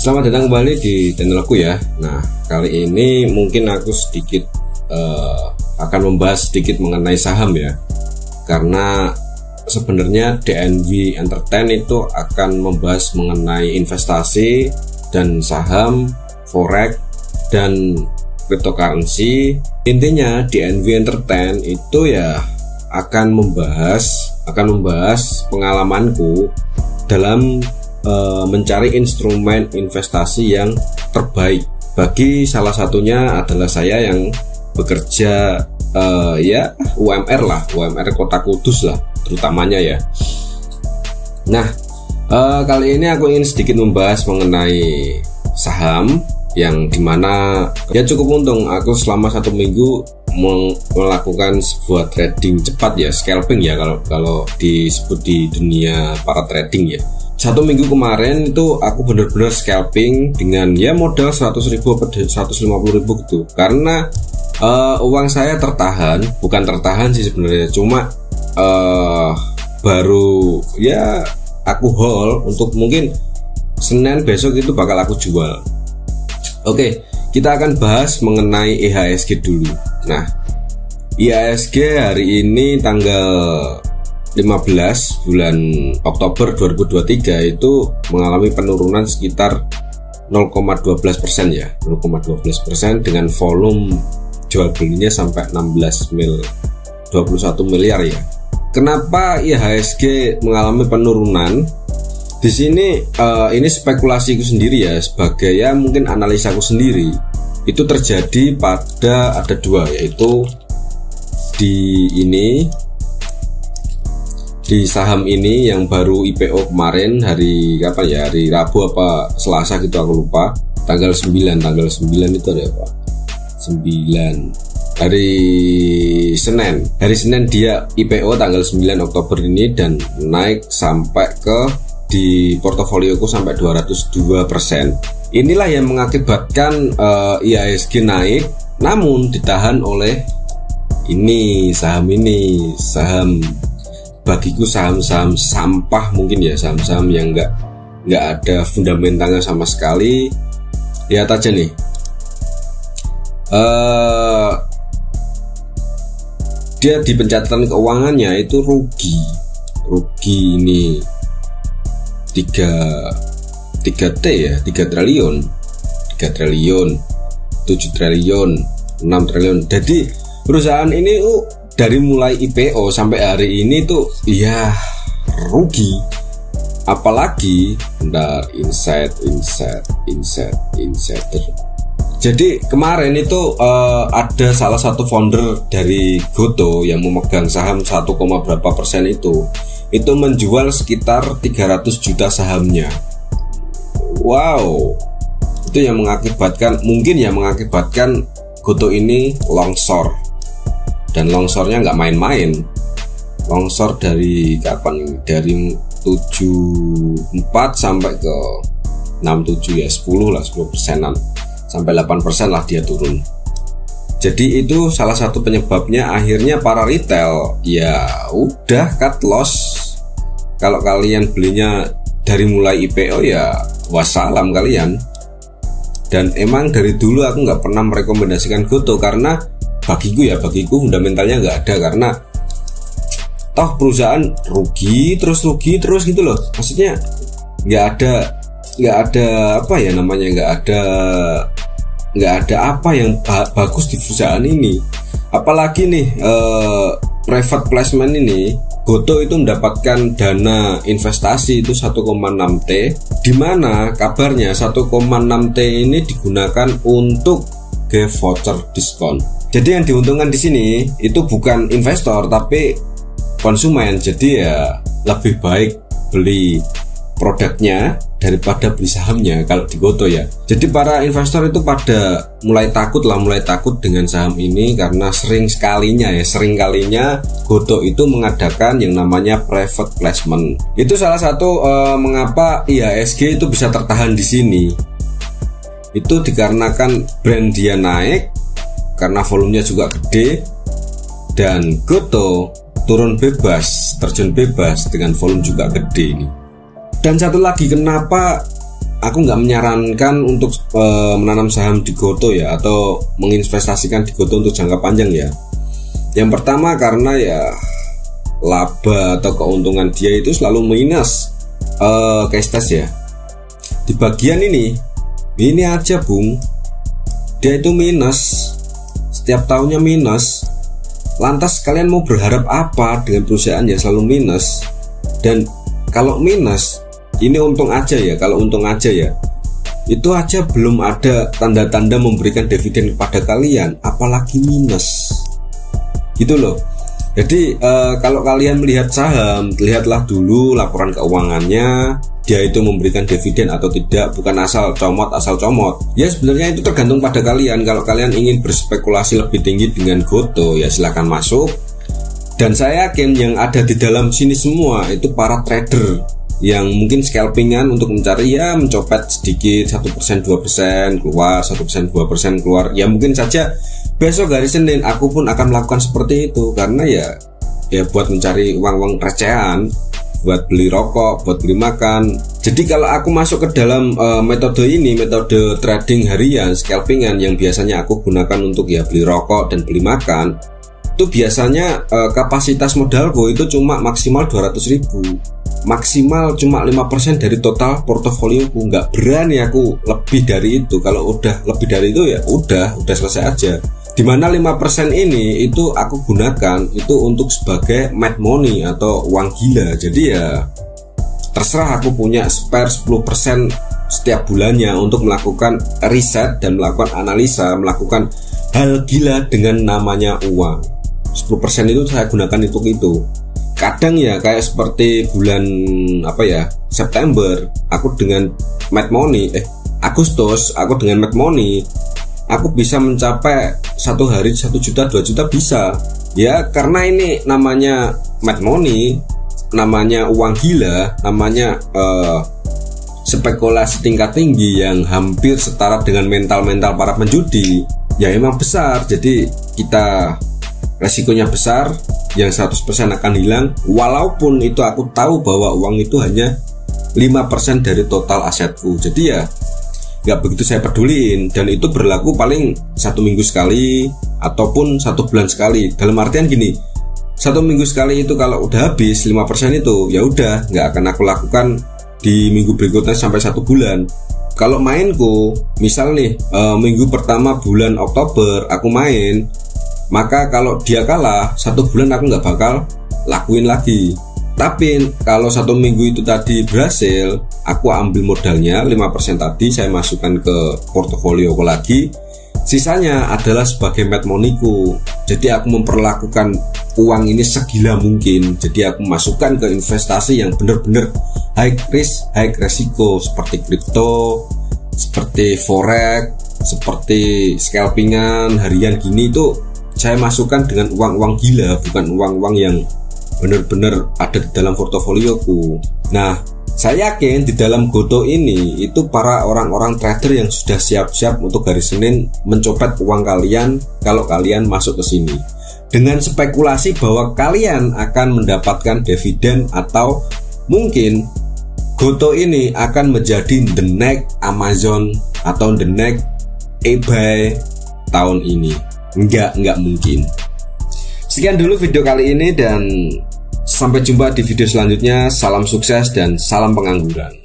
Selamat datang kembali di channelku ya. Nah, kali ini mungkin aku sedikit akan membahas sedikit mengenai saham ya. Karena sebenarnya DNV Entertain itu akan membahas mengenai investasi dan saham, forex dan cryptocurrency. Intinya DNV Entertain itu ya akan membahas pengalamanku dalam mencari instrumen investasi yang terbaik. Bagi salah satunya adalah saya yang bekerja ya UMR lah, UMR Kota Kudus lah terutamanya ya. Nah, kali ini aku ingin sedikit membahas mengenai saham yang dimana ya cukup untung. Aku selama 1 minggu melakukan sebuah trading cepat ya, scalping ya kalau disebut di dunia para trading ya. 1 minggu kemarin itu aku benar-benar scalping dengan ya modal 100.000 atau 150.000 gitu. Karena uang saya tertahan, bukan tertahan sih sebenarnya, cuma baru ya aku hold untuk mungkin Senin besok itu bakal aku jual. Oke, kita akan bahas mengenai IHSG dulu. Nah, IHSG hari ini tanggal 15 bulan Oktober 2023 itu mengalami penurunan sekitar 0,12% ya, 0,12% dengan volume jual belinya sampai 21 miliar ya. Kenapa IHSG mengalami penurunan? Di sini ini spekulasiku sendiri ya, sebagai ya mungkin analisaku sendiri. Itu terjadi pada ada dua, yaitu di saham ini yang baru IPO kemarin hari apa ya, hari Rabu apa Selasa gitu aku lupa, tanggal 9 itu ada apa 9 hari Senin dia IPO tanggal 9 Oktober ini dan naik sampai ke di portofolioku sampai 202%. Inilah yang mengakibatkan IHSG naik, namun ditahan oleh saham bagiku saham-saham sampah mungkin ya, saham-saham yang nggak ada fundamentalnya sama sekali. Lihat aja nih, dia di pencatatan keuangannya itu rugi ini 3 T ya, 3 triliun, 7 triliun, 6 triliun. Jadi perusahaan ini dari mulai IPO sampai hari ini tuh ya rugi. Apalagi bentar, insider. Jadi kemarin itu ada salah satu founder dari Goto yang memegang saham 1, berapa persen itu menjual sekitar 300 juta sahamnya. Wow, itu yang mengakibatkan Goto ini longsor. Dan longsornya nggak main-main. Longsor dari kapan? Dari 74 sampai ke 67 ya, 10%-an sampai 8% lah dia turun. Jadi itu salah satu penyebabnya akhirnya para retail ya udah cut loss. Kalau kalian belinya dari mulai IPO ya wassalam kalian. Dan emang dari dulu aku nggak pernah merekomendasikan Goto karena bagiku fundamentalnya nggak ada, karena toh perusahaan rugi terus gitu loh. Maksudnya nggak ada apa ya namanya, nggak ada apa yang bagus di perusahaan ini. Apalagi nih private placement ini, Goto itu mendapatkan dana investasi itu 1,6 T, dimana kabarnya 1,6 T ini digunakan untuk give voucher diskon. Jadi yang diuntungkan di sini itu bukan investor tapi konsumen. Jadi ya lebih baik beli produknya daripada beli sahamnya kalau di Goto ya. Jadi para investor itu pada mulai takut dengan saham ini karena sering kalinya Goto itu mengadakan yang namanya private placement. Itu salah satu mengapa IHSG itu bisa tertahan di sini. Itu dikarenakan brand dia naik karena volumenya juga gede, dan Goto turun bebas, terjun bebas dengan volume juga gede ini. Dan satu lagi, kenapa aku nggak menyarankan untuk menanam saham di Gotoh ya, atau menginvestasikan di Gotoh untuk jangka panjang ya. Yang pertama karena ya laba atau keuntungan dia itu selalu minus cash test ya. Di bagian ini aja Bung, dia itu minus, setiap tahunnya minus. Lantas kalian mau berharap apa dengan perusahaan yang selalu minus? Dan kalau minus, ini untung aja ya. Kalau untung aja ya, itu aja belum ada tanda-tanda memberikan dividen kepada kalian, apalagi minus. Gitu loh. Jadi kalau kalian melihat saham, lihatlah dulu laporan keuangannya, dia itu memberikan dividen atau tidak, bukan asal comot. Ya sebenarnya itu tergantung pada kalian. Kalau kalian ingin berspekulasi lebih tinggi dengan Gotoh, ya silakan masuk. Dan saya yakin yang ada di dalam sini semua itu para trader yang mungkin scalpingan untuk mencari ya mencopet sedikit 1%, 2% keluar, 1%, 2% keluar. Ya mungkin saja besok hari Senin aku pun akan melakukan seperti itu, karena ya buat mencari uang recehan, buat beli rokok, buat beli makan. Jadi kalau aku masuk ke dalam metode ini, metode trading harian, scalpingan yang biasanya aku gunakan untuk ya beli rokok dan beli makan, itu biasanya kapasitas modalku itu cuma maksimal 200.000, maksimal cuma 5% dari total portofolioku. Nggak berani aku lebih dari itu. Kalau udah lebih dari itu ya udah selesai aja. Dimana 5% ini itu aku gunakan itu untuk sebagai mad money atau uang gila. Jadi ya terserah, aku punya spare 10% setiap bulannya untuk melakukan riset dan melakukan analisa, melakukan hal gila dengan namanya uang. 10% itu saya gunakan untuk itu. Kadang ya kayak seperti bulan September, aku dengan mad money, Agustus aku dengan mad money, aku bisa mencapai satu hari 1 juta, 2 juta bisa. Ya karena ini namanya mad money, namanya uang gila, namanya spekulasi tingkat tinggi yang hampir setara dengan mental para penjudi. Ya emang besar, jadi kita resikonya besar, yang 100% akan hilang. Walaupun itu aku tahu bahwa uang itu hanya 5% dari total asetku. Jadi ya nggak begitu saya peduliin, dan itu berlaku paling 1 minggu sekali ataupun 1 bulan sekali. Dalam artian gini, 1 minggu sekali itu kalau udah habis 5% itu ya udah nggak akan aku lakukan di minggu berikutnya sampai 1 bulan. Kalau mainku misal nih minggu pertama bulan Oktober aku main, maka kalau dia kalah 1 bulan aku nggak bakal lakuin lagi. Tapi kalau 1 minggu itu tadi berhasil, aku ambil modalnya 5% tadi, saya masukkan ke portofolio lagi. Sisanya adalah sebagai mad money-ku. Jadi aku memperlakukan uang ini segila mungkin. Jadi aku masukkan ke investasi yang benar-benar high risk, high resiko, seperti kripto, seperti forex, seperti scalpingan harian gini. Itu saya masukkan dengan uang-uang gila, bukan uang-uang yang benar-benar ada di dalam portofolioku. Nah, saya yakin di dalam Gotoh ini itu para orang-orang trader yang sudah siap-siap untuk hari Senin mencopet uang kalian kalau kalian masuk ke sini dengan spekulasi bahwa kalian akan mendapatkan dividen, atau mungkin Gotoh ini akan menjadi the next Amazon atau the next eBay tahun ini. Enggak mungkin. Sekian dulu video kali ini dan sampai jumpa di video selanjutnya. Salam sukses dan salam pengangguran.